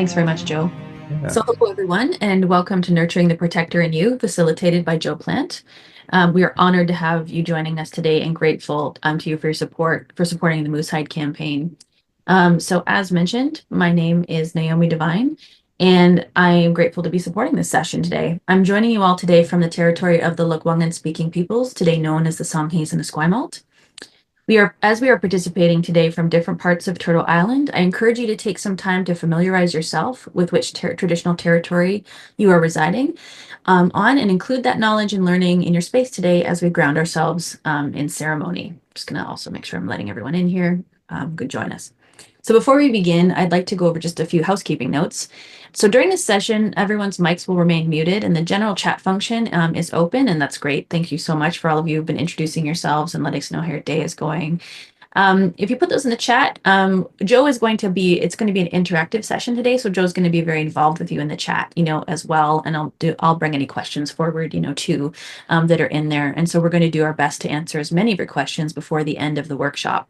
Thanks very much, Joe. Yeah. So hello, everyone, and welcome to Nurturing the Protector in You, facilitated by Joe Plant. We are honored to have you joining us today and grateful to you for your support, for supporting the Moose Hide campaign. So as mentioned, my name is Naomi Devine, and I am grateful to be supporting this session today. I'm joining you all today from the territory of the Lekwungen speaking peoples, today known as the Songhees and Esquimalt. As we are participating today from different parts of Turtle Island, I encourage you to take some time to familiarize yourself with which traditional territory you are residing on, and include that knowledge and learning in your space today as we ground ourselves in ceremony. Just gonna also make sure I'm letting everyone in here. Could join us. So before we begin, I'd like to go over just a few housekeeping notes. So during this session, everyone's mics will remain muted and the general chat function is open, and that's great. Thank you so much for all of you who've been introducing yourselves and letting us know how your day is going. If you put those in the chat, Joe is going to be, it's going to be an interactive session today. So Joe's going to be very involved with you in the chat, as well. And I'll bring any questions forward, too, that are in there. And so we're going to do our best to answer as many of your questions before the end of the workshop.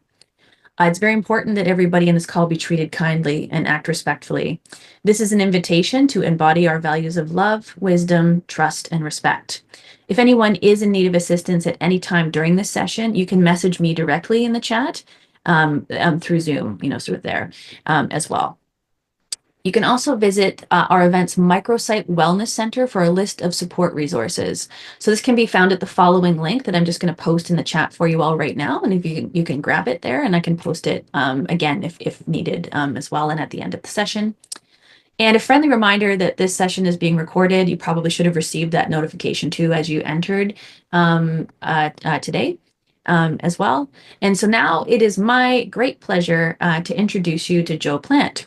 It's very important that everybody in this call be treated kindly and act respectfully. This is an invitation to embody our values of love, wisdom, trust, and respect. If anyone is in need of assistance at any time during this session, you can message me directly in the chat through Zoom, sort of there as well. You can also visit our event's microsite wellness center for a list of support resources. So this can be found at the following link that I'm just going to post in the chat for you all right now. And if you can grab it there, and I can post it again if needed as well, and at the end of the session. And a friendly reminder that this session is being recorded. You probably should have received that notification too as you entered today as well. And so now it is my great pleasure to introduce you to Joe Plant.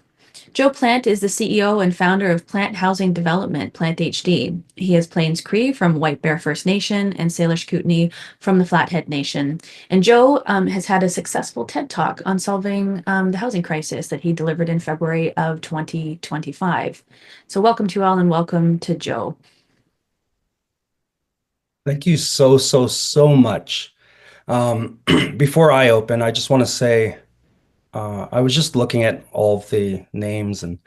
Joe Plant is the CEO and founder of Plant Housing Development, Plant HD. He is Plains Cree from White Bear First Nation and Salish Kootenai from the Flathead Nation. And Joe has had a successful TED Talk on solving the housing crisis that he delivered in February of 2025. So welcome to you all, and welcome to Joe. Thank you so much. Before I open, I just want to say I was just looking at all of the names and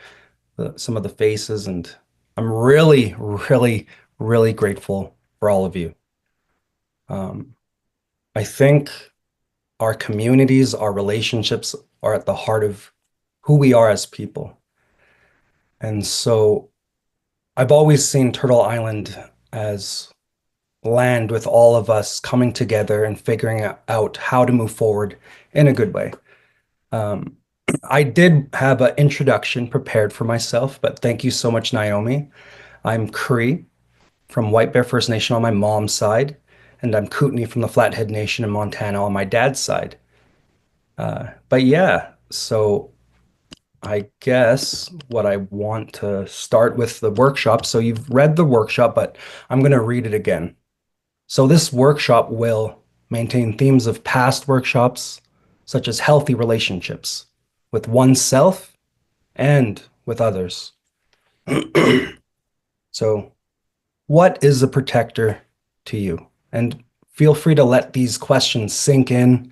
some of the faces, and I'm really grateful for all of you. I think our communities, our relationships are at the heart of who we are as people. And so I've always seen Turtle Island as land with all of us coming together and figuring out how to move forward in a good way. I did have an introduction prepared for myself, but thank you so much, Naomi. I'm Cree from White Bear First Nation on my mom's side, and I'm Kootenai from the Flathead Nation in Montana on my dad's side. But yeah, so I guess what I want to start with the workshop. So you've read the workshop, but I'm going to read it again. So this workshop will maintain themes of past workshops, such as healthy relationships with oneself and with others. So what is a protector to you? And feel free to let these questions sink in.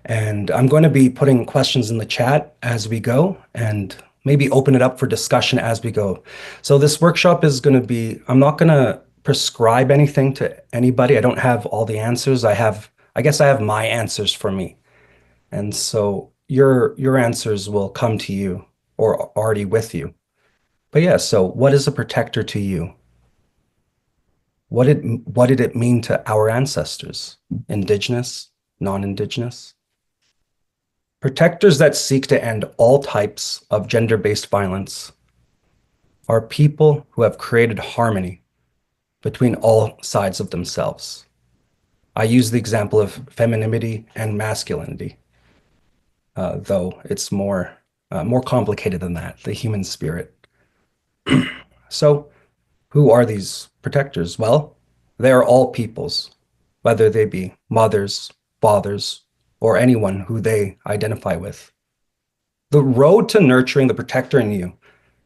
And I'm going to be putting questions in the chat as we go, and maybe open it up for discussion as we go. So this workshop is going to be, I'm not going to prescribe anything to anybody. I don't have all the answers. I guess I have my answers for me. And so your answers will come to you or already with you. But yeah, so what is a protector to you? What did it mean to our ancestors? Indigenous, non-Indigenous? Protectors that seek to end all types of gender-based violence are people who have created harmony between all sides of themselves. I use the example of femininity and masculinity, though it's more complicated than that, the human spirit. So who are these protectors? Well, they are all peoples, whether they be mothers, fathers, or anyone who they identify with. The road to nurturing the protector in you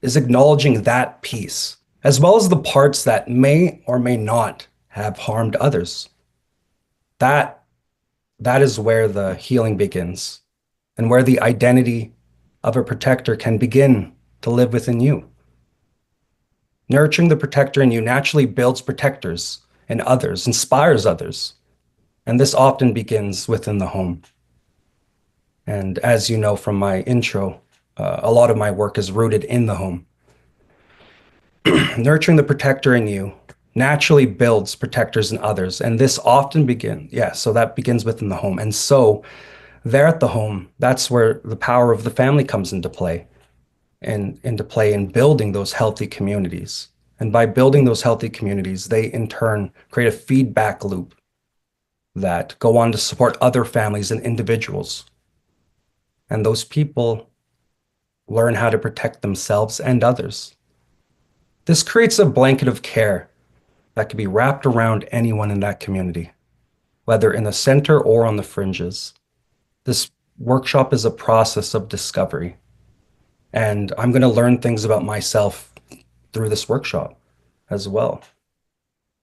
is acknowledging that piece, as well as the parts that may or may not have harmed others. That is where the healing begins, and where the identity of a protector can begin to live within you. Nurturing the protector in you naturally builds protectors in others, inspires others. And this often begins within the home. And as you know from my intro, a lot of my work is rooted in the home. Nurturing the protector in you naturally builds protectors in others. And this often so that begins within the home. And so there at the home, that's where the power of the family comes into play and into play in building those healthy communities. And by building those healthy communities, they in turn create a feedback loop that go on to support other families and individuals. And those people learn how to protect themselves and others. This creates a blanket of care that can be wrapped around anyone in that community, whether in the center or on the fringes. This workshop is a process of discovery, and I'm going to learn things about myself through this workshop as well.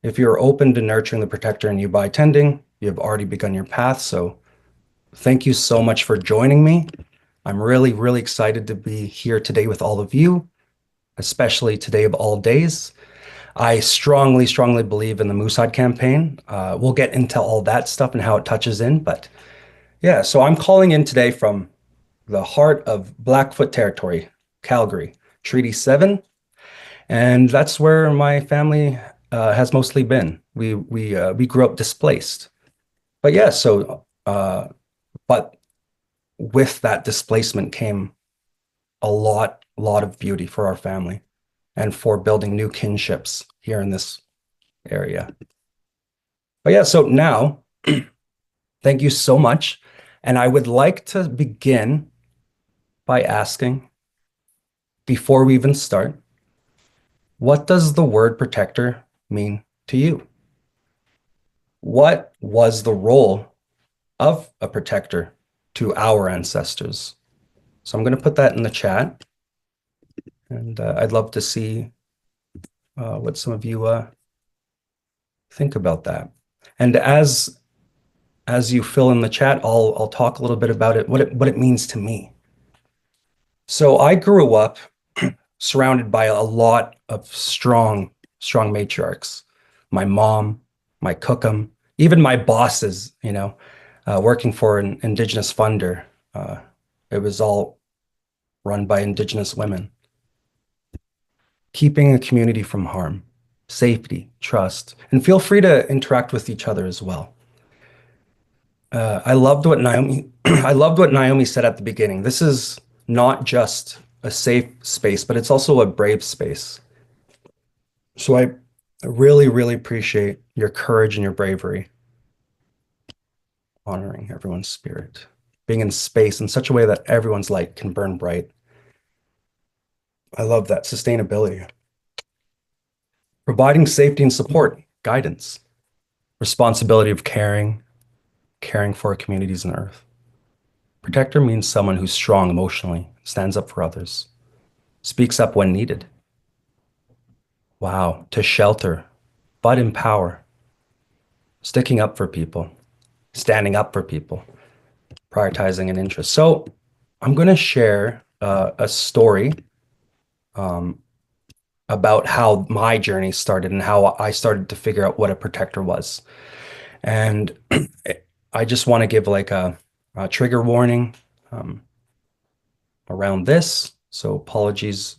If you're open to nurturing the protector in you by attending, you have already begun your path. So thank you so much for joining me. I'm really, really excited to be here today with all of you, especially today of all days. I strongly, strongly believe in the Moose Hide campaign. We'll get into all that stuff and how it touches in, but yeah, so I'm calling in today from the heart of Blackfoot territory, Calgary, Treaty 7, and that's where my family has mostly been. We grew up displaced, but yeah, but with that displacement came a lot of beauty for our family and for building new kinships here in this area. But yeah, so now, thank you so much. And I would like to begin by asking, before we even start, what does the word protector mean to you? What was the role of a protector to our ancestors? So I'm going to put that in the chat, and I'd love to see what some of you think about that. And as you fill in the chat, I'll talk a little bit about what it means to me. So I grew up surrounded by a lot of strong matriarchs. My mom, my cookum, even my bosses, working for an Indigenous funder. It was all run by Indigenous women. Keeping a community from harm, safety, trust, and feel free to interact with each other as well. I loved what Naomi I loved what Naomi said at the beginning. This is not just a safe space, but it's also a brave space. So I really, really appreciate your courage and your bravery, honoring everyone's spirit, being in space in such a way that everyone's light can burn bright. I love that sustainability. Providing safety and support, guidance, responsibility of caring for our communities and earth. Protector means someone who's strong emotionally, stands up for others, speaks up when needed. Wow, to shelter, but empower, sticking up for people, standing up for people, prioritizing an interest. So I'm going to share a story about how my journey started and how I started to figure out what a protector was. And I just want to give like a trigger warning around this. So apologies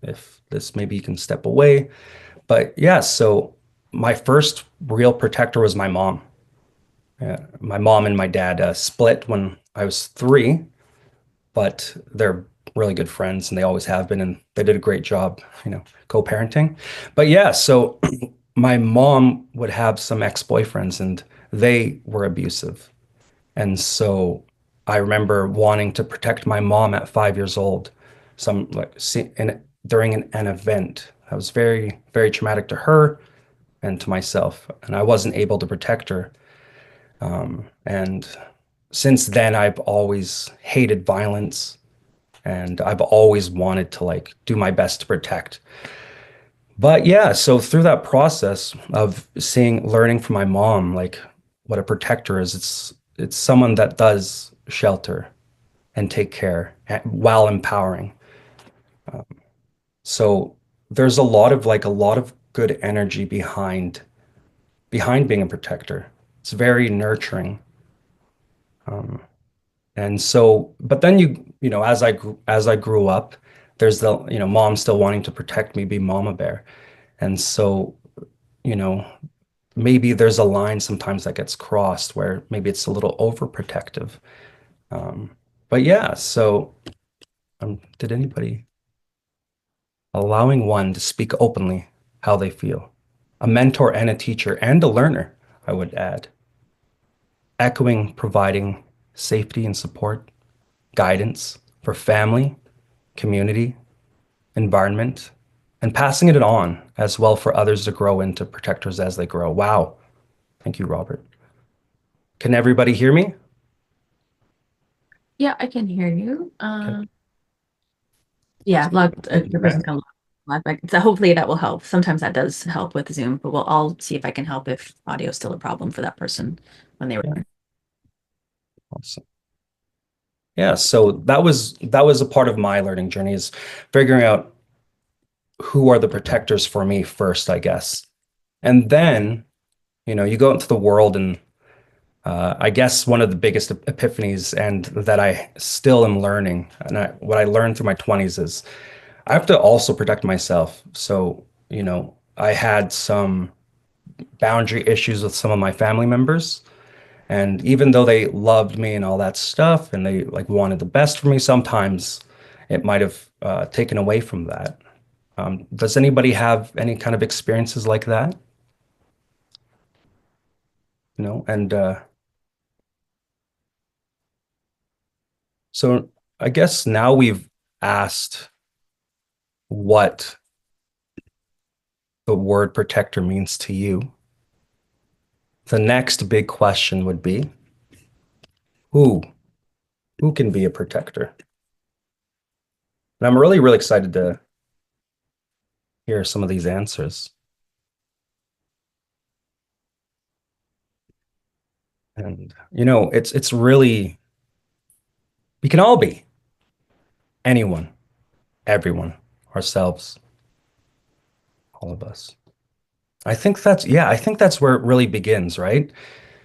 if this, maybe you can step away. But yeah, so my first real protector was my mom. My mom and my dad split when I was 3, but they're really good friends and they always have been, and they did a great job, co-parenting. But yeah, so my mom would have some ex-boyfriends and they were abusive. And so I remember wanting to protect my mom at 5 years old, during an event that was very, very traumatic to her and to myself. And I wasn't able to protect her. And since then, I've always hated violence and I've always wanted to do my best to protect. But yeah, so through that process of learning from my mom, what a protector is, it's someone that does shelter and take care while empowering. Um, so there's a lot of good energy behind being a protector. It's very nurturing. Um, and so, but then as I grew up, there's mom still wanting to protect me, be mama bear. And so, you know, maybe there's a line sometimes that gets crossed where maybe it's a little overprotective. Um, but yeah, so did anybody allowing one to speak openly how they feel? A mentor and a teacher and a learner, I would add. Echoing, providing safety and support, guidance for family, community, environment, and passing it on as well for others to grow into protectors as they grow. Wow. Thank you, Robert. Can everybody hear me? Yeah, I can hear you. Okay. Yeah, the Okay. person's gonna log back. So hopefully that will help. Sometimes that does help with Zoom, but I'll see if I can help if audio is still a problem for that person when they Yeah. were. Awesome. Yeah, so that was a part of my learning journey is figuring out who are the protectors for me first, I guess. And then, you go into the world and I guess one of the biggest epiphanies and that I still am learning, and what I learned through my 20s is I have to also protect myself. So, I had some boundary issues with some of my family members. And even though they loved me and all that stuff, and they like wanted the best for me, sometimes it might have taken away from that. Does anybody have any kind of experiences like that? And so I guess now we've asked what the word protector means to you. The next big question would be who? Who can be a protector? And I'm really, really excited to hear some of these answers. And it's really we can all be anyone, everyone, ourselves, all of us. I think that's where it really begins, right?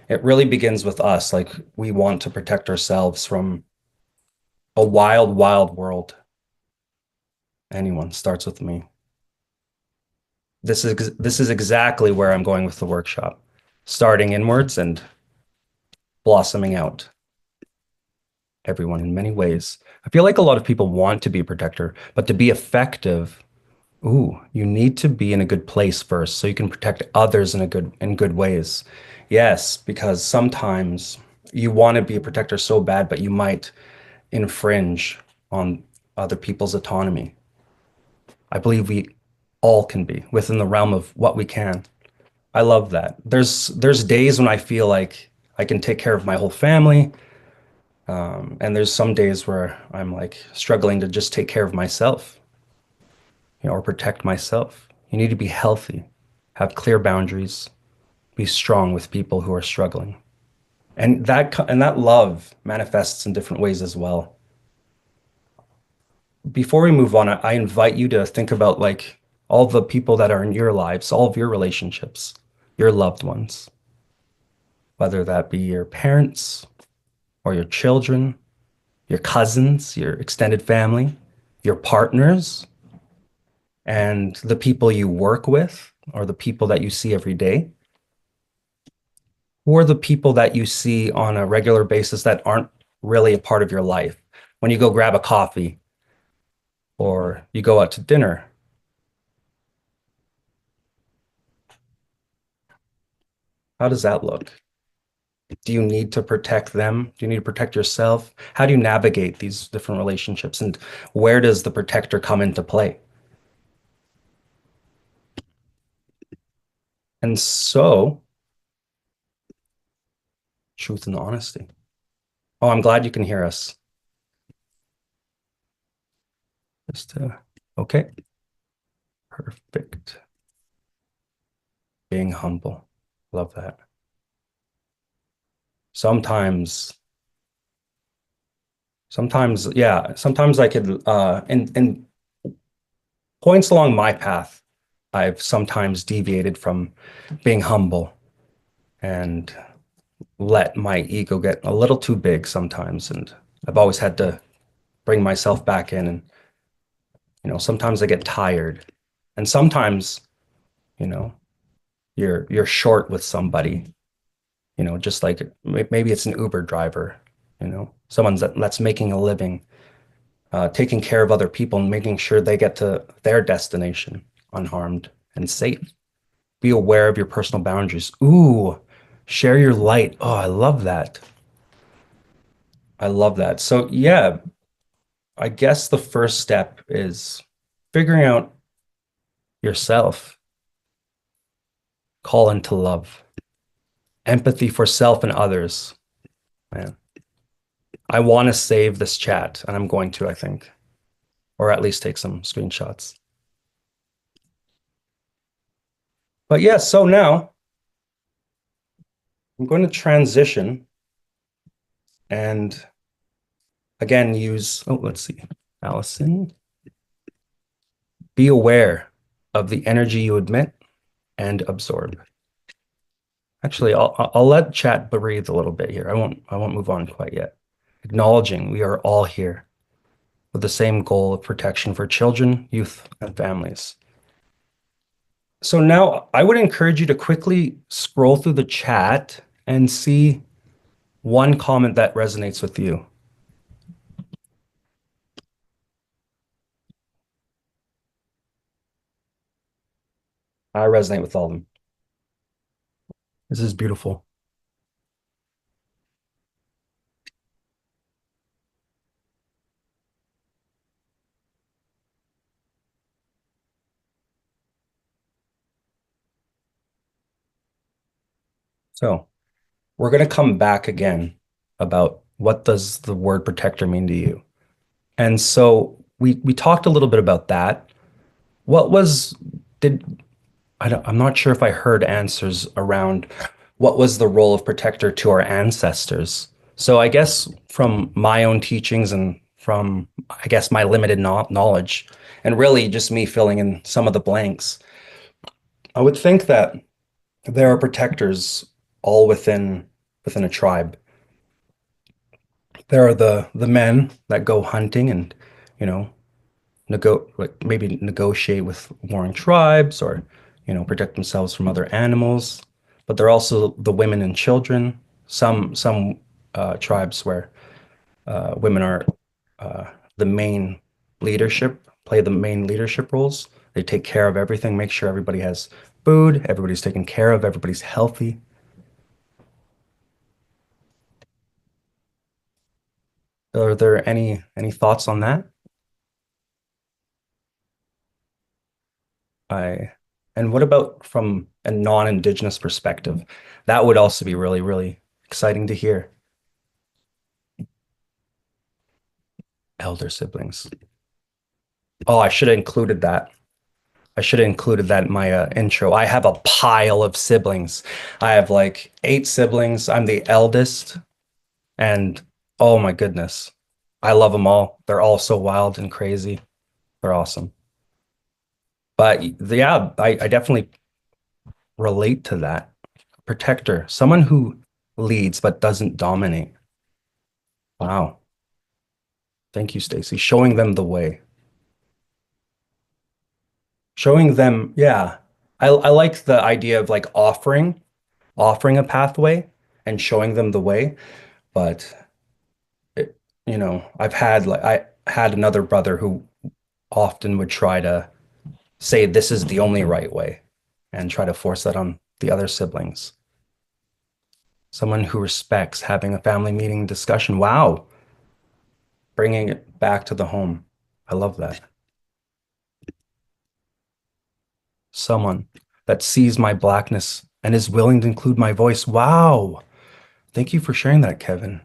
It really begins with us. Like we want to protect ourselves from a wild, wild world. Anyone starts with me. This is exactly where I'm going with the workshop, starting inwards and blossoming out. Everyone in many ways. I feel like a lot of people want to be a protector, but to be effective, you need to be in a good place first so you can protect others in good ways. Yes, because sometimes you want to be a protector so bad, but you might infringe on other people's autonomy. I believe we all can be within the realm of what we can. I love that. There's days when I feel like I can take care of my whole family, and there's some days where I'm like struggling to just take care of myself, or protect myself. You need to be healthy, have clear boundaries, be strong with people who are struggling. And that love manifests in different ways as well. Before we move on, I invite you to think about like all the people that are in your lives, all of your relationships, your loved ones, whether that be your parents or your children, your cousins, your extended family, your partners, and the people you work with or the people that you see every day. Who are the people that you see on a regular basis that aren't really a part of your life? When you go grab a coffee or you go out to dinner, how does that look? Do you need to protect them? Do you need to protect yourself? How do you navigate these different relationships? And where does the protector come into play? And so, truth and honesty. Oh, I'm glad you can hear us. Just okay, perfect. Being humble. Love that. Sometimes sometimes, yeah, sometimes I could and points along my path, I've sometimes deviated from being humble and let my ego get a little too big sometimes. And I've always had to bring myself back in. And, sometimes I get tired. And sometimes, you know, you're short with somebody, just like maybe it's an Uber driver, someone that's making a living, taking care of other people and making sure they get to their destination unharmed and safe. Be aware of your personal boundaries. Ooh, share your light. Oh, I love that. I love that. So, yeah, I guess the first step is figuring out yourself, call into love, empathy for self and others. Man, I want to save this chat, and I'm going to, I think, or at least take some screenshots. But yeah, so now I'm going to transition and again use, oh, let's see, Allison, be aware of the energy you emit and absorb. Actually, I'll let chat breathe a little bit here. I won't move on quite yet. Acknowledging we are all here with the same goal of protection for children, youth, and families. So now I would encourage you to quickly scroll through the chat and see one comment that resonates with you. I resonate with all of them. This is beautiful. So we're going to come back again about what does the word protector mean to you? And so we talked a little bit about that. What was did I'm not sure if I heard answers around what was the role of protector to our ancestors. So I guess from my own teachings and from I guess my limited knowledge and really just me filling in some of the blanks, I would think that there are protectors all within a tribe. There are the men that go hunting and, you know, maybe negotiate with warring tribes or, protect themselves from other animals. But there are also the women and children. Some tribes where women are uh, the main play the main leadership roles. They take care of everything, make sure everybody has food, everybody's taken care of, everybody's healthy. Are there any thoughts on that? I and what about from a non-Indigenous perspective? That would also be really, really exciting to hear. Elder siblings. Oh, I should have included that. I should have included that in my intro. I have a pile of siblings. I have like 8 siblings. I'm the eldest, and oh my goodness, I love them all. They're all so wild and crazy. They're awesome. But yeah, I definitely relate to that. Protector, someone who leads but doesn't dominate. Wow. Thank you, Stacy. Showing them the way. Showing them, yeah. I like the idea of like offering a pathway and showing them the way. But I had another brother who often would try to say this is the only right way and try to force that on the other siblings. Someone who respects having a family meeting discussion. Wow. Bringing it back to the home. I love that. Someone that sees my blackness and is willing to include my voice. Wow. Thank you for sharing that, Kevin.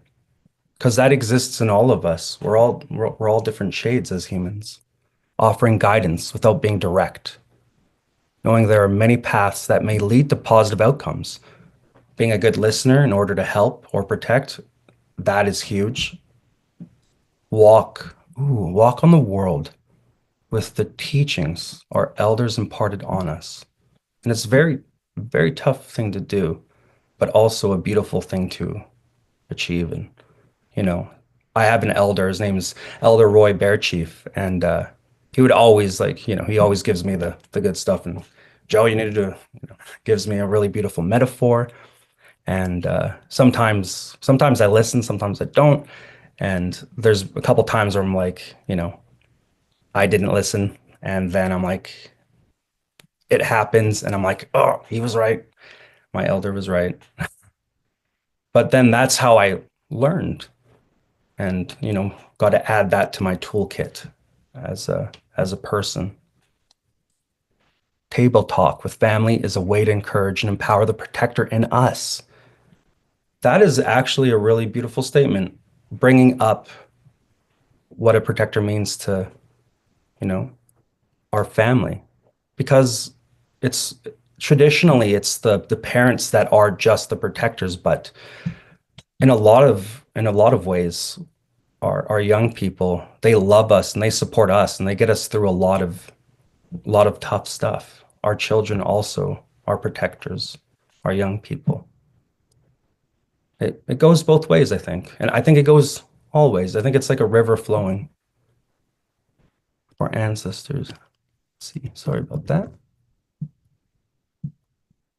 Because that exists in all of us. We're all different shades as humans, offering guidance without being direct, knowing there are many paths that may lead to positive outcomes. Being a good listener in order to help or protect, that is huge. Walk on the world. with the teachings our elders imparted on us. And it's very, very tough thing to do, but also a beautiful thing to achieve. And, you know, I have an elder, his name is Elder Roy Bearchief, and he would always like, he always gives me the good stuff. And Joe, you need to, gives me a really beautiful metaphor. And sometimes I listen, sometimes I don't. And there's a couple times where I'm like, I didn't listen. And then I'm like, it happens. And I'm like, oh, he was right. My elder was right. But then that's how I learned and, got to add that to my toolkit as a person. Table talk with family is a way to encourage and empower the protector in us. That is actually a really beautiful statement, bringing up what a protector means to, you know, our family, because it's traditionally it's the parents that are just the protectors, but in a lot of ways, our young people, they love us and they support us and they get us through a lot of tough stuff. Our children also are protectors, our young people. It goes both ways, I think. And I think it goes always. I think it's like a river flowing for ancestors. Let's see, sorry about that.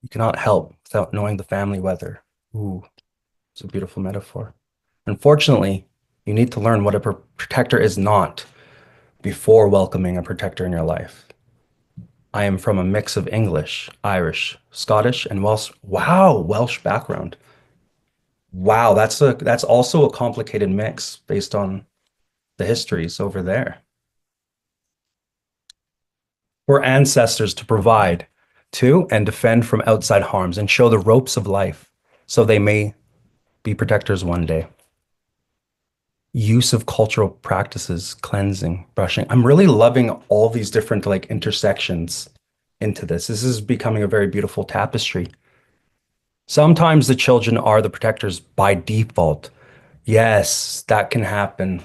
You cannot help without knowing the family weather. Ooh, it's a beautiful metaphor. Unfortunately, you need to learn what a protector is not before welcoming a protector in your life. I am from a mix of English, Irish, Scottish, and Welsh. Wow, Welsh background. Wow, that's also a complicated mix based on the histories over there. For ancestors to provide to and defend from outside harms and show the ropes of life so they may be protectors one day. Use of cultural practices, cleansing, brushing. I'm really loving all these different like intersections into this. This is becoming a very beautiful tapestry. Sometimes the children are the protectors by default. Yes, that can happen.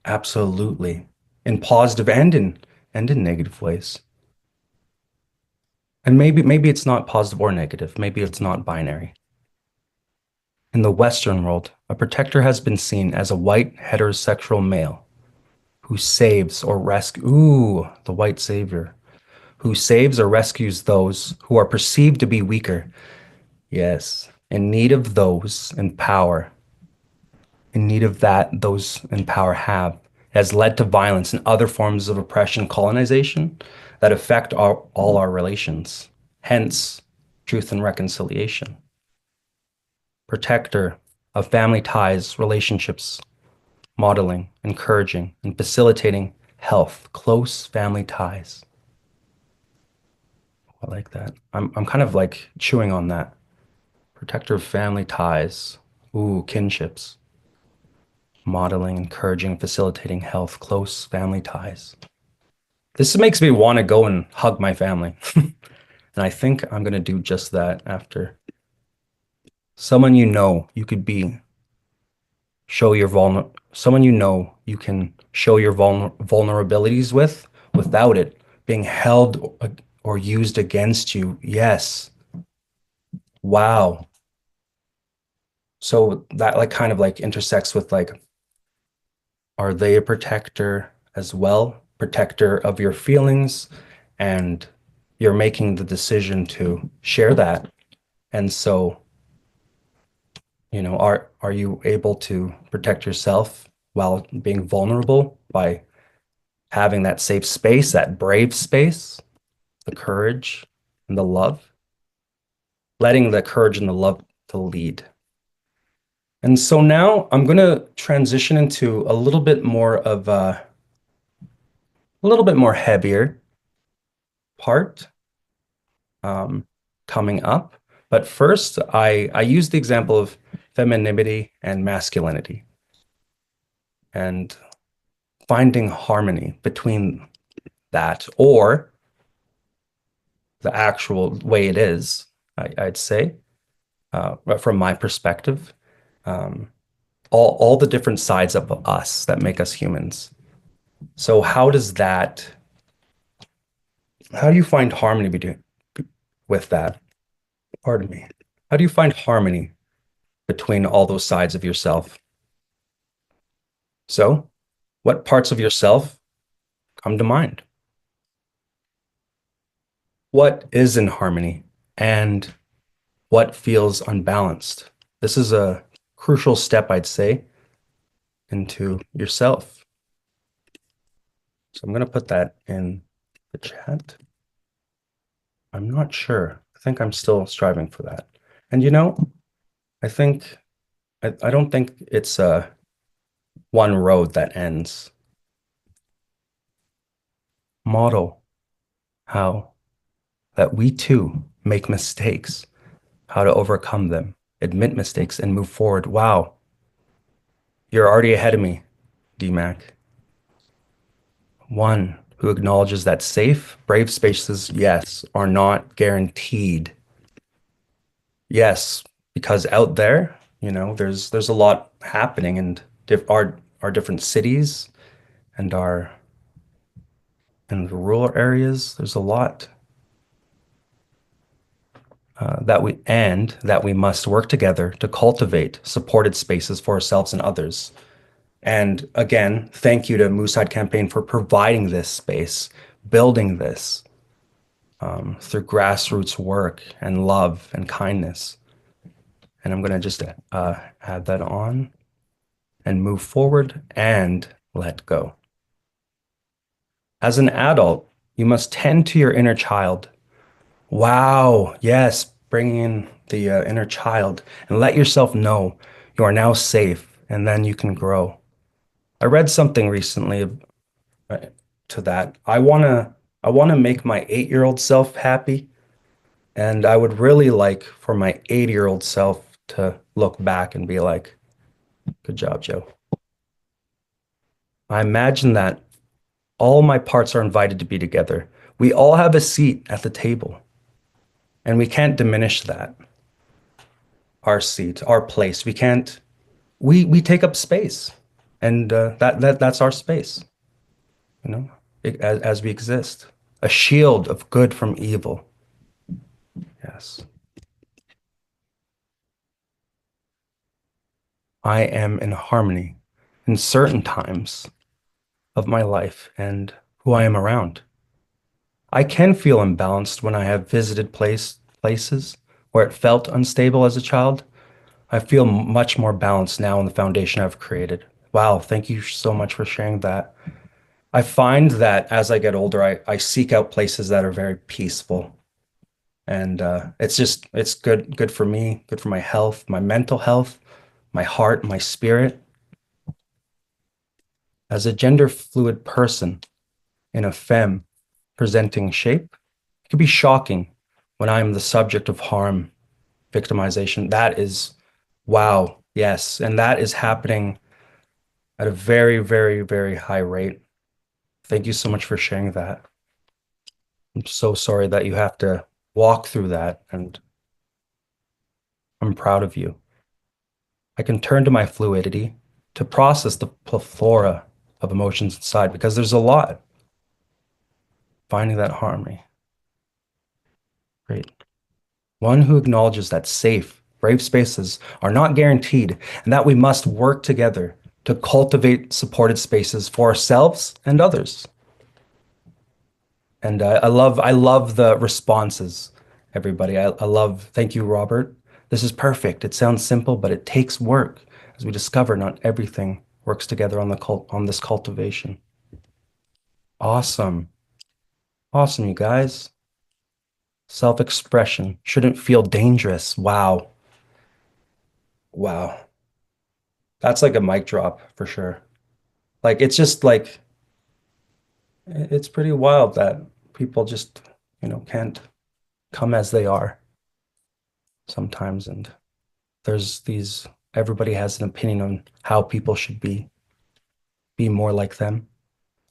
Absolutely. In positive and in negative ways. And maybe it's not positive or negative. Maybe it's not binary. In the Western world, a protector has been seen as a white heterosexual male who saves or rescues, the white savior, who saves or rescues those who are perceived to be weaker. Yes, in need of those in power, in need of that those in power have, has led to violence and other forms of oppression, colonization that affect all our relations. Hence, truth and reconciliation. Protector of family ties, relationships, modeling, encouraging, and facilitating health, close family ties. I like that. I'm kind of like chewing on that. Protector of family ties. Ooh, kinships. Modeling, encouraging, facilitating health, close family ties. This makes me want to go and hug my family. And I think I'm going to do just that after. Someone you could be, show your someone you can show your vulnerabilities with without it being held or used against you. Yes. Wow. So that like kind of like intersects with like, are they a protector as well? Protector of your feelings, and you're making the decision to share that. And so, are you able to protect yourself while being vulnerable by having that safe space, that brave space, the courage and the love, letting the courage and the love to lead. And so now I'm going to transition into a little bit more heavier part um, coming up. But first, I use the example of femininity and masculinity and finding harmony between that or the actual way it is, I'd say, but from my perspective, um, all the different sides of us that make us humans. So how do you find harmony with that? Pardon me. How do you find harmony between all those sides of yourself? So, what parts of yourself come to mind? What is in harmony and what feels unbalanced? This is a crucial step, I'd say, into yourself. So I'm going to put that in the chat. I'm not sure. I think I'm still striving for that. And I think I don't think it's one road that ends. Model how that we too make mistakes, how to overcome them, admit mistakes, and move forward. Wow, you're already ahead of me, DMAC. One who acknowledges that safe, brave spaces, yes, are not guaranteed. Yes, because out there, there's a lot happening in our different cities and our in the rural areas. There's a lot that we must work together to cultivate supported spaces for ourselves and others. And again, thank you to Moosehide Campaign for providing this space, building this through grassroots work and love and kindness. And I'm going to just add that on and move forward and let go. As an adult, you must tend to your inner child. Wow, yes, bring in the inner child and let yourself know you are now safe and then you can grow. I read something recently uh, to that. I want to make my 8-year-old self happy, and I would really like for my 80-year-old self to look back and be like, "Good job, Joe." I imagine that all my parts are invited to be together. We all have a seat at the table, and we can't diminish that. Our seat, our place. We can't. We take up space, and that's our space. As we exist, a shield of good from evil. Yes. I am in harmony in certain times of my life and who I am around. I can feel imbalanced when I have visited places where it felt unstable as a child. I feel much more balanced now in the foundation I've created. Wow, thank you so much for sharing that. I find that as I get older, I seek out places that are very peaceful. And it's good for me, good for my health, my mental health, my heart, my spirit. As a gender fluid person in a femme presenting shape, it can be shocking when I am the subject of harm, victimization. That is, wow, yes. And that is happening at a very, very, very high rate. Thank you so much for sharing that. I'm so sorry that you have to walk through that, and I'm proud of you. I can turn to my fluidity to process the plethora of emotions inside because there's a lot. Finding that harmony. Great. One who acknowledges that safe, brave spaces are not guaranteed and that we must work together to cultivate supported spaces for ourselves and others. And I love the responses, everybody. I love, thank you, Robert. This is perfect. It sounds simple, but it takes work as we discover not everything works together on this cultivation. Awesome. Awesome, you guys. Self-expression shouldn't feel dangerous. Wow. Wow. That's like a mic drop for sure. Like it's just like it's pretty wild that people just, can't come as they are sometimes. And there's these, everybody has an opinion on how people should be more like them.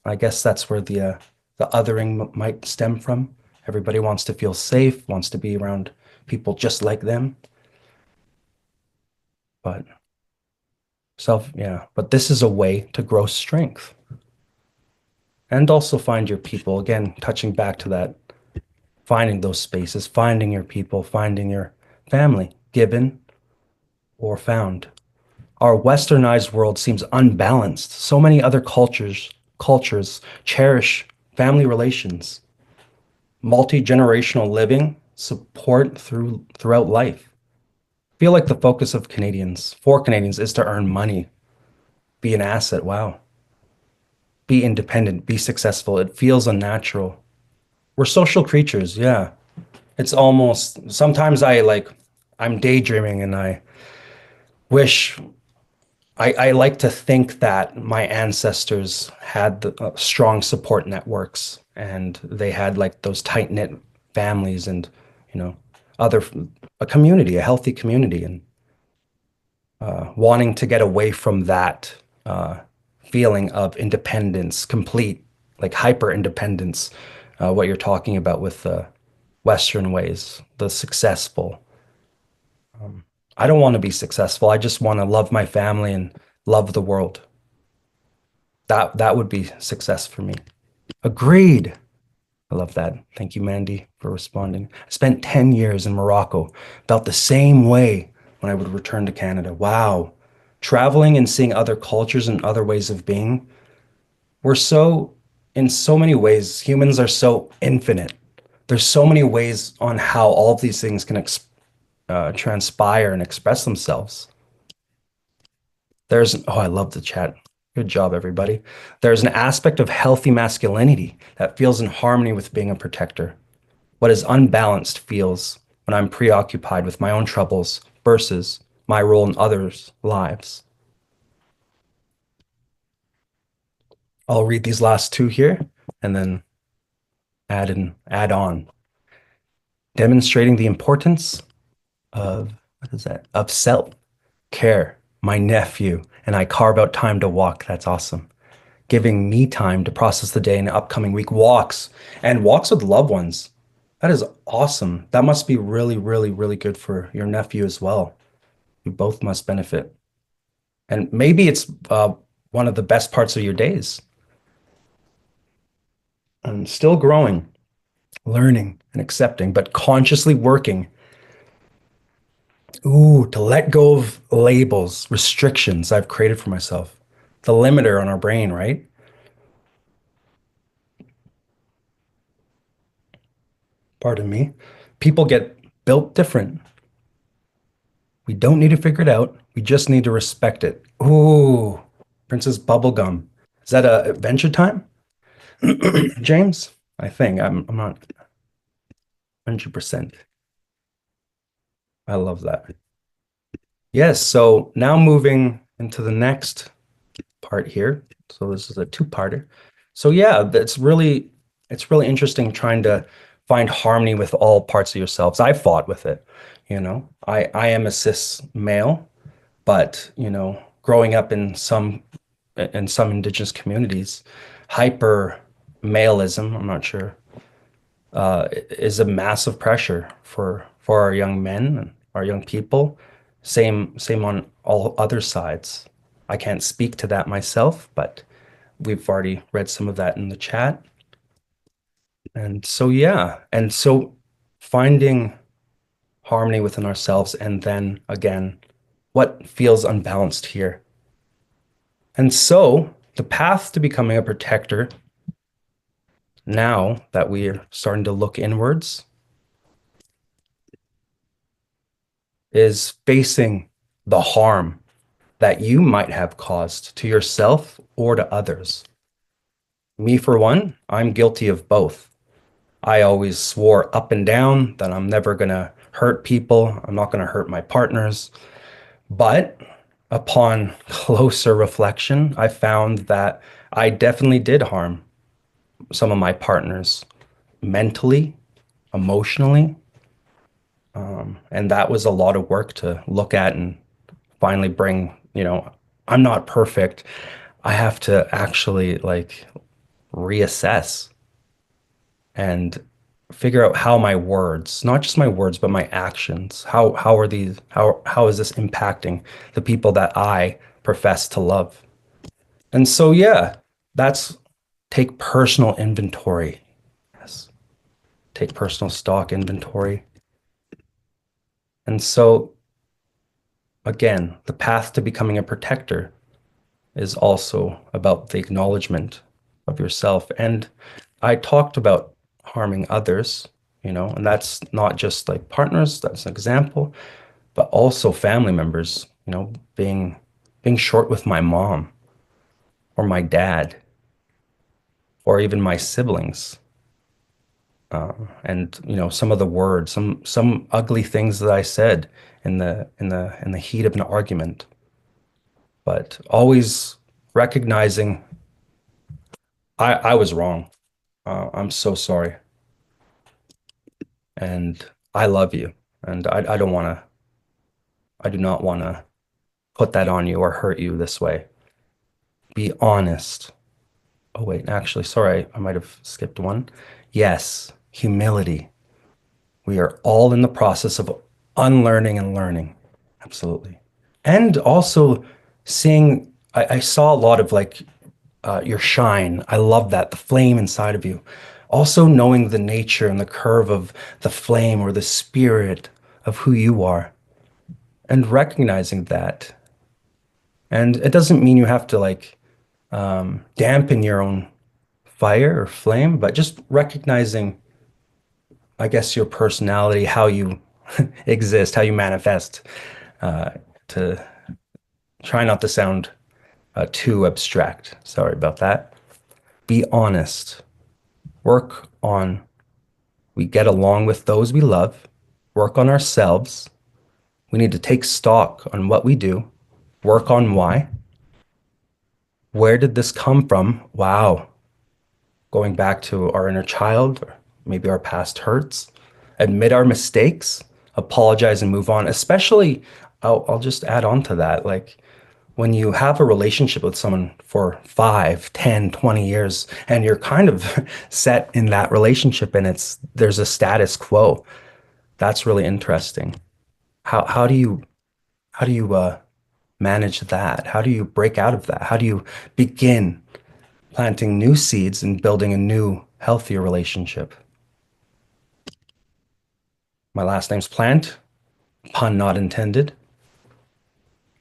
I guess that's where the othering might stem from. Everybody wants to feel safe, wants to be around people just like them. But yeah, but this is a way to grow strength. and also find your people. Again, touching back to that, finding those spaces, finding your people, finding your family, given or found. Our westernized world seems unbalanced. So many other cultures cherish family relations, multi-generational living, support throughout life. I feel like the focus of Canadians, for Canadians, is to earn money, be an asset. Wow. Be independent, be successful. It feels unnatural. We're social creatures, yeah. It's almost sometimes I'm daydreaming and I wish I like to think that my ancestors had strong support networks and they had like those tight-knit families and, you know, other a community, a healthy community, and wanting to get away from that uh, feeling of independence, complete, like hyper independence, what you're talking about with the Western ways, the successful. I don't want to be successful. I just want to love my family and love the world. That would be success for me. Agreed. I love that. Thank you, Mandy, for responding. I spent 10 years in Morocco, felt the same way when I would return to Canada. Wow. Traveling and seeing other cultures and other ways of being. We're so, in so many ways, humans are so infinite. There's so many ways on how all of these things can transpire and express themselves. I love the chat. Good job, everybody. There's an aspect of healthy masculinity that feels in harmony with being a protector. What is unbalanced feels when I'm preoccupied with my own troubles versus my role in others' lives. I'll read these last two here and then add on. Demonstrating the importance of what is that? Of self-care. My nephew and I carve out time to walk. That's awesome. Giving me time to process the day and the upcoming week. Walks and walks with loved ones. That is awesome. That must be really, really, really good for your nephew as well. You both must benefit. And maybe it's one of the best parts of your days. And still growing, learning, and accepting, but consciously working. Ooh, to let go of labels, restrictions I've created for myself. The limiter on our brain, right? Pardon me. People get built different. We don't need to figure it out. We just need to respect it. Ooh, Princess Bubblegum. Is that a Adventure Time, James? I think I'm not 100%. I love that. Yes, so now moving into the next part here. So this is a two-parter. So yeah, it's really interesting trying to find harmony with all parts of yourselves. I fought with it, you know. I am a cis male, but growing up in some indigenous communities, hyper maleism, I'm not sure, is a massive pressure for our young men and our young people. Same on all other sides. I can't speak to that myself, but we've already read some of that in the chat. And so yeah, and so finding harmony within ourselves and then again, what feels unbalanced here? And so the path to becoming a protector, now that we are starting to look inwards, is facing the harm that you might have caused to yourself or to others. Me, for one, I'm guilty of both. I always swore up and down that I'm never going to hurt people. I'm not going to hurt my partners. But upon closer reflection, I found that I definitely did harm some of my partners mentally, emotionally. And that was a lot of work to look at and finally I'm not perfect. I have to actually like reassess and figure out how my words, not just my words, but my actions, how is this impacting the people that I profess to love? And so yeah, that's Take personal inventory. Yes. Take personal stock inventory. And so, again, the path to becoming a protector is also about the acknowledgement of yourself. And I talked about harming others, and that's not just like partners, that's an example, but also family members, being short with my mom or my dad or even my siblings. And some of the words, some ugly things that I said in the heat of an argument, but always recognizing I was wrong. I'm so sorry, and I love you, and I do not want to put that on you or hurt you this way. Be honest. Oh wait, actually, sorry, I might have skipped one. Yes, humility. We are all in the process of unlearning and learning. Absolutely. And also seeing, I saw a lot of like your shine. I love that, the flame inside of you. Also knowing the nature and the curve of the flame or the spirit of who you are and recognizing that. And it doesn't mean you have to like dampen your own fire or flame, but just recognizing, I guess, your personality, how you exist, how you manifest, uh, to try not to sound too abstract. Sorry about that. Be honest. Work on, we get along with those we love, work on ourselves. We need to take stock on what we do, work on why. Where did this come from? Wow. Going back to our inner child, or maybe our past hurts. Admit our mistakes, apologize and move on. Especially, I'll just add on to that. Like when you have a relationship with someone for 5, 10, 20 years, and you're kind of set in that relationship and there's a status quo, that's really interesting. How do you manage that? How do you break out of that? How do you begin planting new seeds and building a new, healthier relationship? My last name's Plant, pun not intended.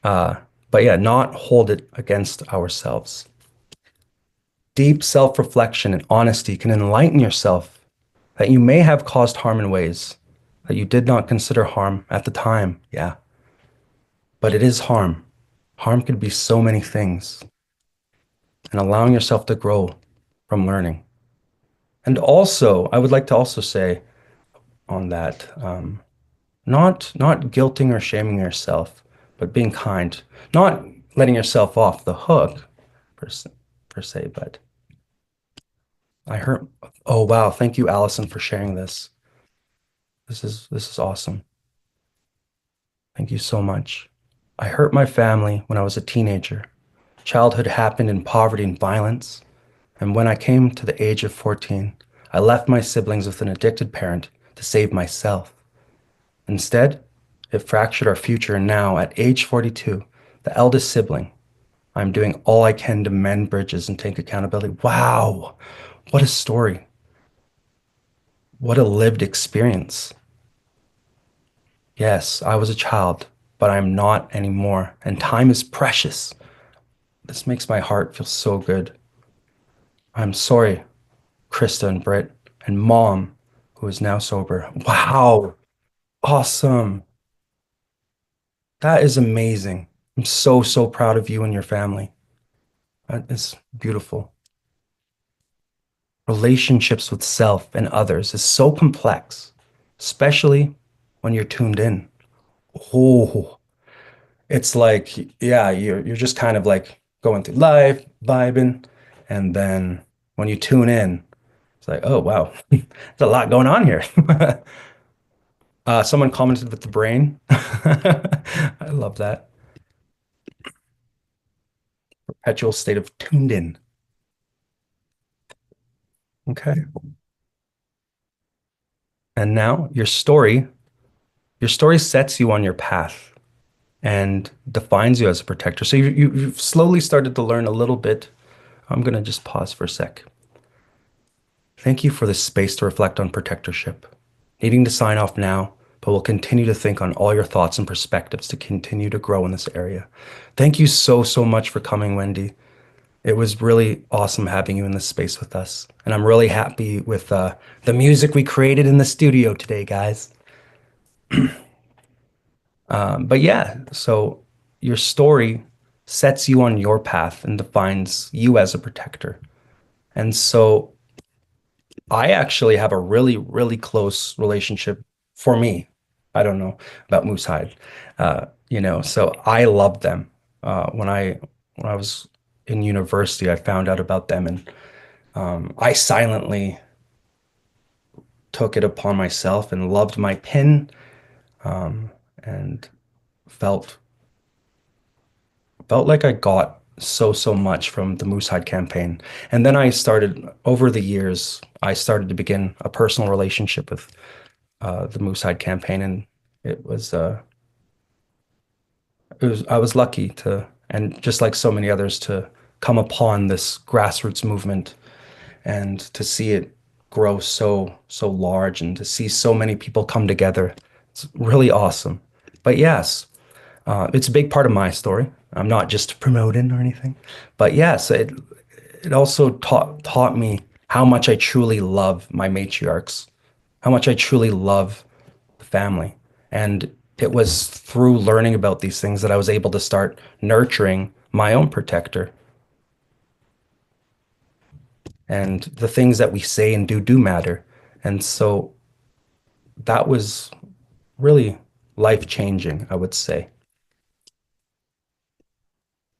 Uh, but yeah, not hold it against ourselves. Deep self-reflection and honesty can enlighten yourself that you may have caused harm in ways that you did not consider harm at the time. Yeah, but it is harm. Harm could be so many things, and allowing yourself to grow from learning. And also, I would like to also say on that, not guilting or shaming yourself, but being kind, not letting yourself off the hook per se, per se, but I heard, oh wow, thank you, Allison, for sharing this. This is awesome. Thank you so much. I hurt my family when I was a teenager. Childhood happened in poverty and violence, and when I came to the age of 14, I left my siblings with an addicted parent to save myself. Instead, it fractured our future, and now, at age 42, the eldest sibling, I'm doing all I can to mend bridges and take accountability. Wow, what a story. What a lived experience. Yes, I was a child, but I'm not anymore, and time is precious. This makes my heart feel so good. I'm sorry, Krista and Britt, and Mom, who is now sober. Wow, awesome. That is amazing. I'm so, so proud of you and your family. That is beautiful. Relationships with self and others is so complex, especially when you're tuned in. Oh, it's like, yeah, you're just kind of like going through life, vibing, and then when you tune in, it's like, oh wow, there's a lot going on here. Someone commented with the brain. I love that. Perpetual state of tuned in. Okay. And now your story sets you on your path and defines you as a protector. So you've slowly started to learn a little bit. I'm going to just pause for a sec. Thank you for this space to reflect on protectorship. Needing to sign off now, but we'll continue to think on all your thoughts and perspectives to continue to grow in this area. Thank you so, so much for coming, Wendy. It was really awesome having you in this space with us. And I'm really happy with the music we created in the studio today, guys. But yeah, so your story sets you on your path and defines you as a protector. And so I actually have a really, really close relationship for me. I don't know about Moose Hide, so I love them. When I was in university, I found out about them, and I silently took it upon myself and loved my pin, and felt felt like I got so, so much from the Moose Hide campaign. And then I started, over the years, I started to begin a personal relationship with the Moose Hide campaign, and it was uh, I was lucky to, and just like so many others, to come upon this grassroots movement and to see it grow so, so large and to see so many people come together. It's really awesome. But yes, it's a big part of my story. I'm not just promoting or anything, but yes, it also taught me how much I truly love my matriarchs, how much I truly love the family. And it was through learning about these things that I was able to start nurturing my own protector. And the things that we say and do matter. And so that was really life changing, I would say.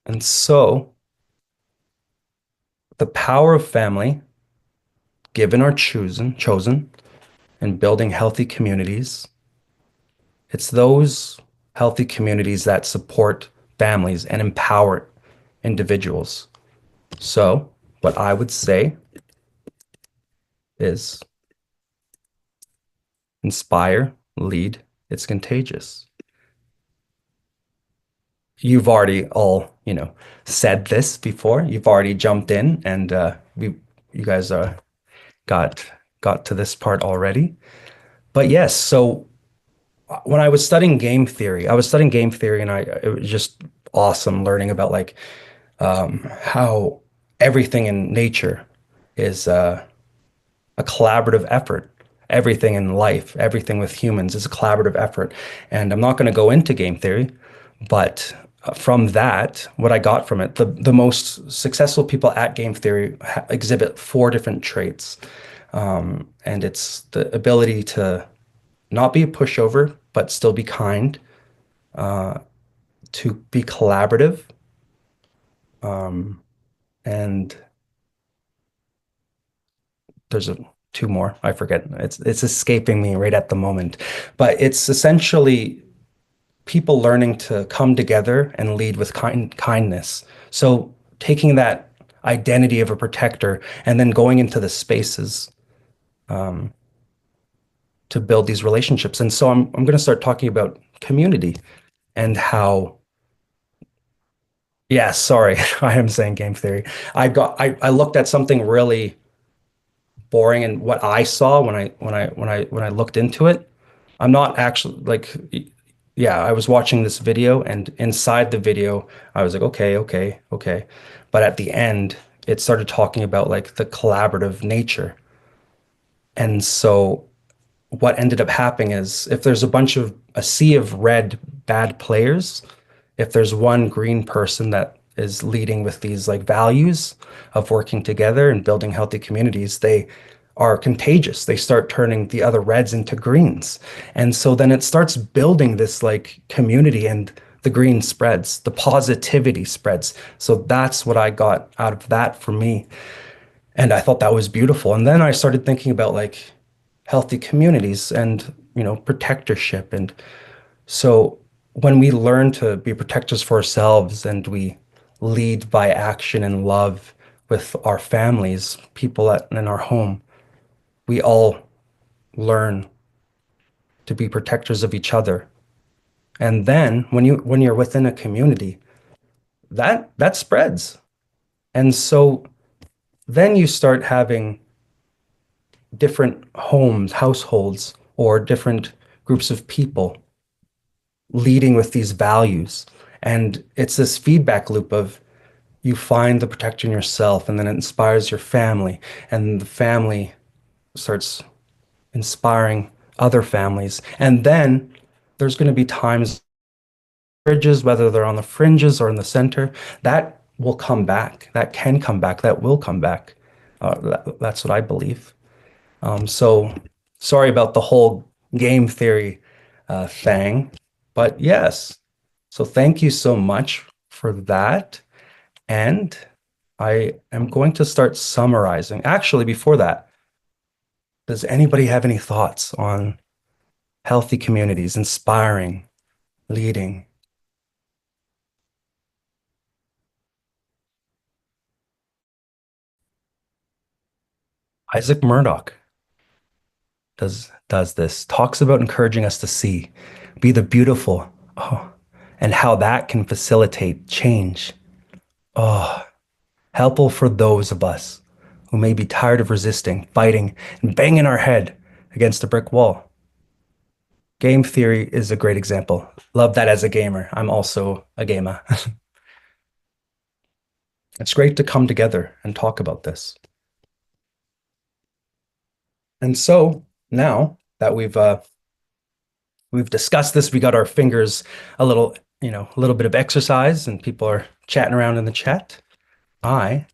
And so the power of family, given or chosen, and building healthy communities, it's those healthy communities that support families and empower individuals. So, what I would say is inspire, lead, it's contagious. You've already all, said this before. You've already jumped in, and you guys got got to this part already. But yes, so when I was studying game theory, and it was just awesome learning about like how everything in nature is a collaborative effort. Everything in life, everything with humans is a collaborative effort. And I'm not going to go into game theory, but from that, what I got from it, the most successful people at game theory exhibit four different traits. And it's the ability to not be a pushover, but still be kind, to be collaborative, and there's two more. I forget. It's escaping me right at the moment, but it's essentially people learning to come together and lead with kindness. So taking that identity of a protector and then going into the spaces to build these relationships. And so I'm going to start talking about community and how. Yeah, sorry, I am saying game theory. I looked at something really boring and what I saw when I looked into it. I'm not actually like, yeah, I was watching this video, and inside the video I was like, okay, okay, okay. But at the end it started talking about like the collaborative nature. And so what ended up happening is if there's a sea of red bad players, if there's one green person that is leading with these like values of working together and building healthy communities, they are contagious. They start turning the other reds into greens. And so then it starts building this like community, and the green spreads, the positivity spreads. So that's what I got out of that for me. And I thought that was beautiful. And then I started thinking about like healthy communities and, protectorship. And so when we learn to be protectors for ourselves and we lead by action and love with our families, in our home, we all learn to be protectors of each other. And then when you're within a community, that spreads. And so then you start having different homes, households, or different groups of people leading with these values. And it's this feedback loop of you find the protector in yourself, and then it inspires your family, and the family starts inspiring other families. And then there's going to be times, fringes, whether they're on the fringes or in the center, that will come back. That can come back. That will come back. That's what I believe. So sorry about the whole game theory thing, but yes. So thank you so much for that. And I am going to start summarizing. Actually, before that, does anybody have any thoughts on healthy communities, inspiring, leading? Isaac Murdoch does this, talks about encouraging us to see, be the beautiful, oh, and how that can facilitate change. Oh, helpful for those of us who may be tired of resisting, fighting, and banging our head against a brick wall. Game theory is a great example. Love that as a gamer. I'm also a gamer. It's great to come together and talk about this. And so now that we've discussed this, we got our fingers a little, a little bit of exercise, and people are chatting around in the chat. I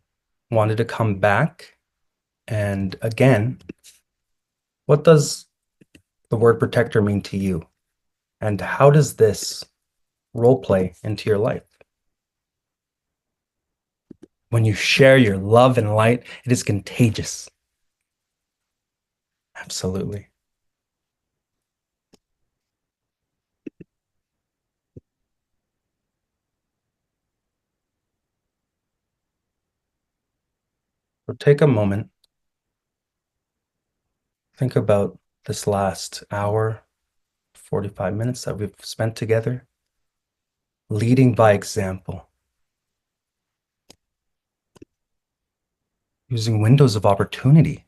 wanted to come back and again, what does the word protector mean to you? And how does this role play into your life? When you share your love and light, it is contagious. Absolutely. So take a moment, think about this last hour, 45 minutes that we've spent together, leading by example, using windows of opportunity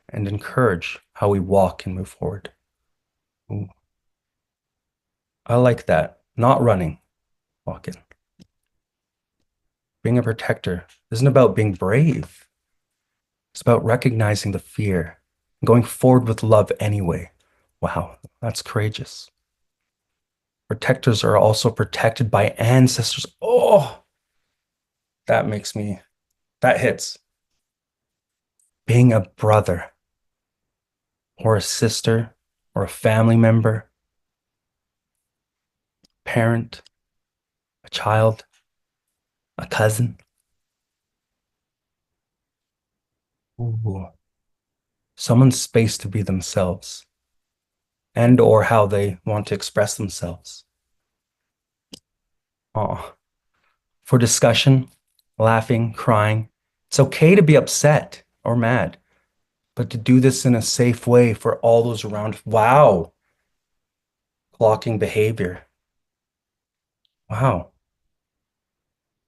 and encourage how we walk and move forward. Ooh, I like that. Not running, walking. Being a protector isn't about being brave. It's about recognizing the fear and going forward with love anyway. Wow, that's courageous. Protectors are also protected by ancestors. Oh, that makes me, that hits. Being a brother or a sister or a family member, parent, a child, a cousin. Ooh, someone's space to be themselves and or how they want to express themselves. Oh, for discussion, laughing, crying. It's okay to be upset or mad, but to do this in a safe way for all those around. Wow. Blocking behavior. Wow.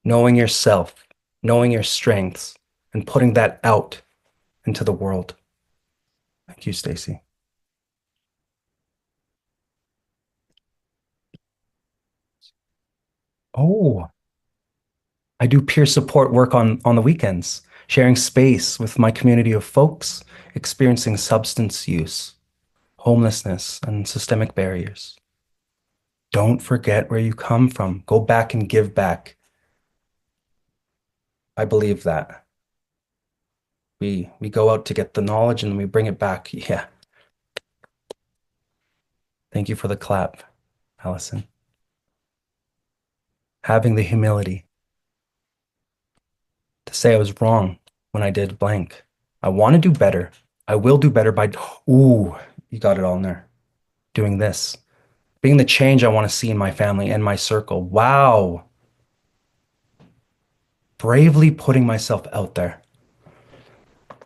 Knowing yourself, knowing your strengths, and putting that out into the world. Thank you, Stacy. Oh, I do peer support work on the weekends, sharing space with my community of folks experiencing substance use, homelessness, and systemic barriers. Don't forget where you come from. Go back and give back. I believe that. We go out to get the knowledge and we bring it back. Yeah. Thank you for the clap, Allison. Having the humility to say I was wrong when I did blank. I want to do better. I will do better by, ooh, you got it all in there. Doing this, being the change I want to see in my family and my circle. Wow. Bravely putting myself out there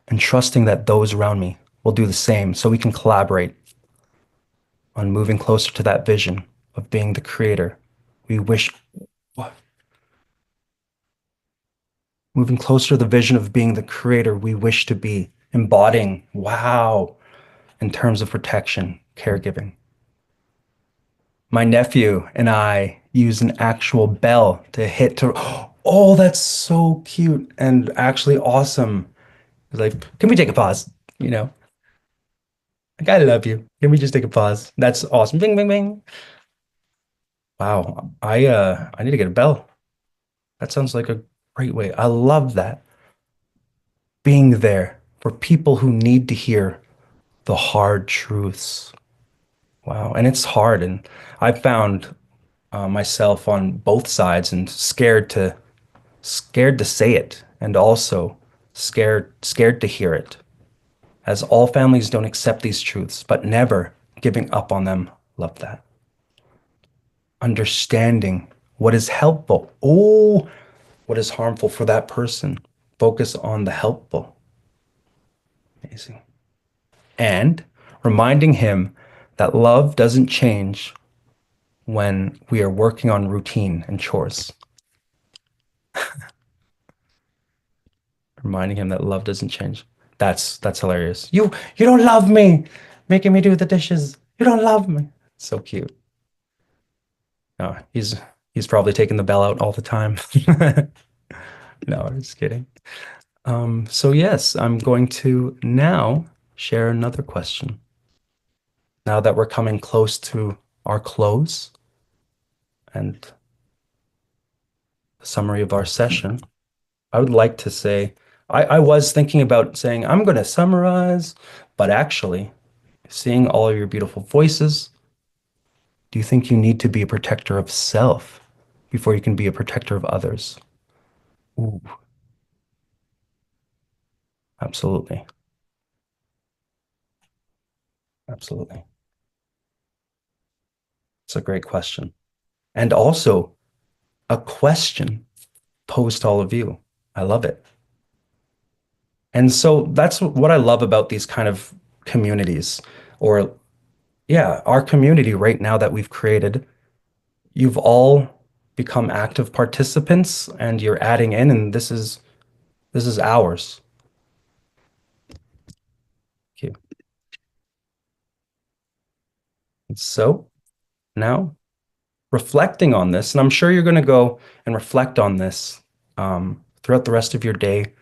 and trusting that those around me will do the same so we can collaborate on moving closer to that vision of being the creator we wish, moving closer to the vision of being the creator we wish to be embodying, wow, in terms of protection, caregiving. My nephew and I use an actual bell to hit to, oh, that's so cute and actually awesome. He's like, can we take a pause? You know, like, I love you. Can we just take a pause? That's awesome. Bing, bing, bing. Wow. I need to get a bell. That sounds like a great way. I love that. Being there for people who need to hear the hard truths. Wow. And it's hard. And I found myself on both sides and scared to say it and also scared to hear it. As all families don't accept these truths, but never giving up on them. Love that. Understanding what is helpful. Oh, what is harmful for that person. Focus on the helpful. Amazing. And reminding him that love doesn't change when we are working on routine and chores. Reminding him that love doesn't change. That's hilarious. You don't love me, making me do the dishes. You don't love me. So cute. No, he's probably taking the bell out all the time. No, I'm just kidding. So yes, I'm going to now share another question. Now that we're coming close to our close and the summary of our session, I would like to say I was thinking about saying I'm going to summarize, but actually, seeing all of your beautiful voices, do you think you need to be a protector of self before you can be a protector of others? Ooh, absolutely. Absolutely. It's a great question. And also a question posed to all of you. I love it. And so that's what I love about these kind of communities, or yeah, our community right now that we've created. You've all become active participants and you're adding in, and this is ours. Okay. And so now reflecting on this, and I'm sure you're going to go and reflect on this throughout the rest of your day.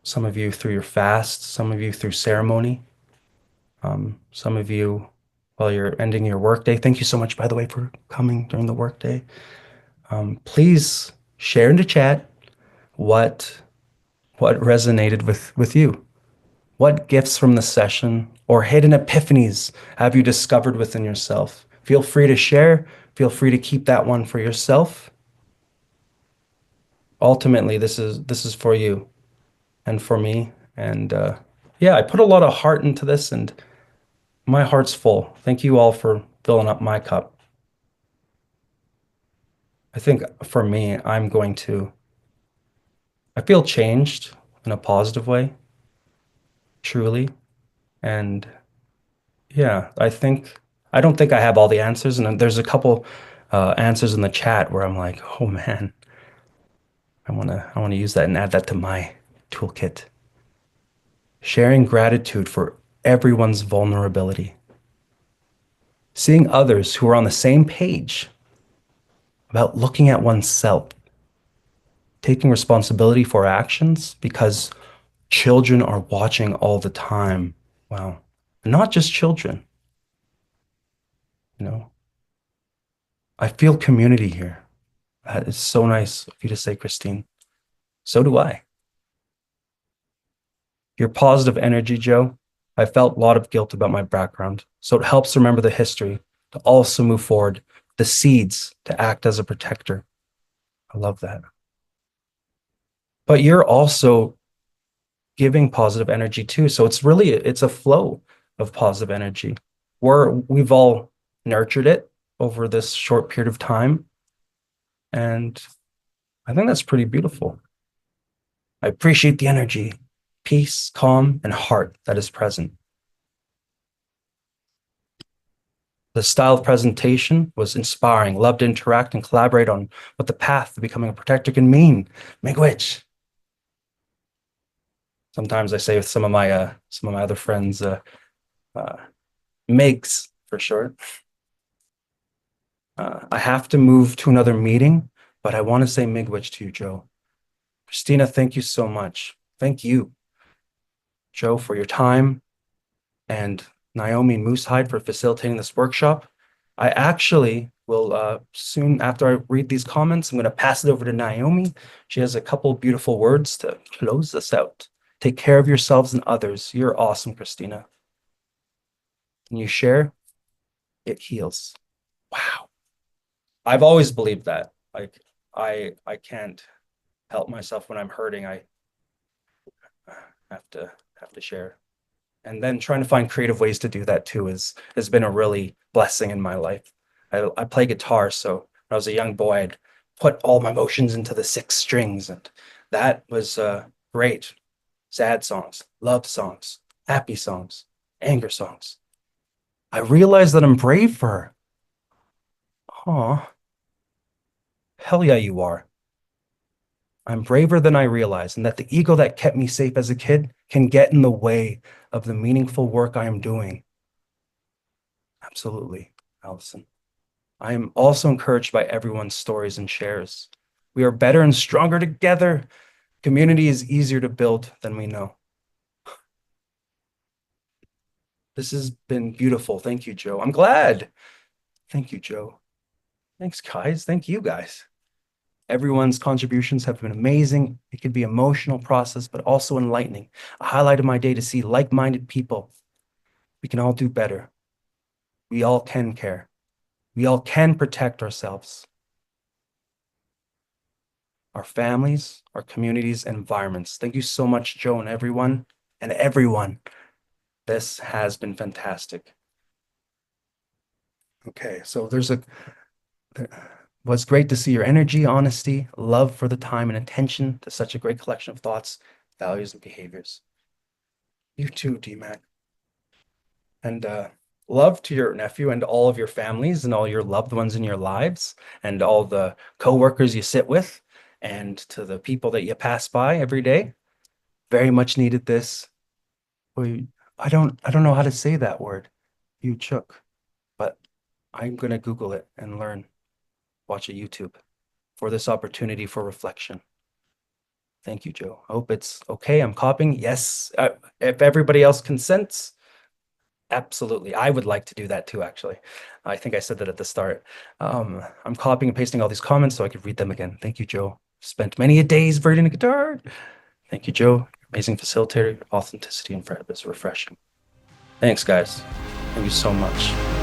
Some of you through your fast, some of you through ceremony, some of you while you're ending your workday. Thank you so much, by the way, for coming during the workday. Please share in the chat what what resonated with you. What gifts from the session or hidden epiphanies have you discovered within yourself? Feel free to share. Feel free to keep that one for yourself. Ultimately, this is for you and for me. And yeah, I put a lot of heart into this, and my heart's full. Thank you all for filling up my cup. I think for me, I feel changed in a positive way, truly. And yeah, I don't think I have all the answers, and there's a couple answers in the chat where I'm like, oh man, I wanna use that and add that to my toolkit. Sharing gratitude for everyone's vulnerability, seeing others who are on the same page about looking at oneself, taking responsibility for actions because children are watching all the time. Wow, not just children, you know. I feel community here. That is so nice of you to say, Christine. So do I. Your positive energy, Joe. I felt a lot of guilt about my background, so it helps remember the history to also move forward, the seeds to act as a protector. I love that. But you're also giving positive energy too, so it's a flow of positive energy. We've all nurtured it over this short period of time, and I think that's pretty beautiful. I appreciate the energy, peace, calm, and heart that is present. The style of presentation was inspiring. Love to interact and collaborate on what the path to becoming a protector can mean. Miigwech. Sometimes I say with some of my other friends, uh, Migs for short. I have to move to another meeting, but I want to say Miigwech to you, Joe. Christina, thank you so much. Thank you, Joe, for your time, and Naomi and Moosehide for facilitating this workshop. I actually will soon after I read these comments, I'm going to pass it over to Naomi. She has a couple beautiful words to close this out. Take care of yourselves and others. You're awesome, Christina. When you share, it heals. Wow. I've always believed that. Like I can't help myself when I'm hurting. I have to share. And then trying to find creative ways to do that too is has been a really blessing in my life. I play guitar, so when I was a young boy, I'd put all my emotions into the six strings, and that was great. Sad songs, love songs, happy songs, anger songs. I realized that I'm brave for her. Aw, hell yeah, you are. I'm braver than I realize, and that the ego that kept me safe as a kid can get in the way of the meaningful work I am doing. Absolutely, Allison. I am also encouraged by everyone's stories and shares. We are better and stronger together. Community is easier to build than we know. This has been beautiful. Thank you, Joe. I'm glad. Thank you, Joe. Thanks, guys. Thank you, guys. Everyone's contributions have been amazing. It could be emotional process, but also enlightening. A highlight of my day to see like-minded people. We can all do better. We all can care. We all can protect ourselves, our families, our communities, and environments. Thank you so much, Joe, and everyone. And everyone. This has been fantastic. Okay, so there was great to see your energy, honesty, love for the time, and attention to such a great collection of thoughts, values, and behaviors. You too, DMAC. And love to your nephew and all of your families and all your loved ones in your lives and all the coworkers you sit with and to the people that you pass by every day. Very much needed this. We, I don't know how to say that word. You chook, but I'm gonna Google it and learn. Watch a YouTube for this opportunity for reflection. Thank you, Joe. I hope it's okay. I'm copying. Yes. If everybody else consents, absolutely. I would like to do that too, actually. I think I said that at the start. I'm copying and pasting all these comments so I could read them again. Thank you, Joe. Spent many a days burning a guitar. Thank you, Joe. Amazing facilitator. Authenticity and Fred was refreshing. Thanks, guys. Thank you so much.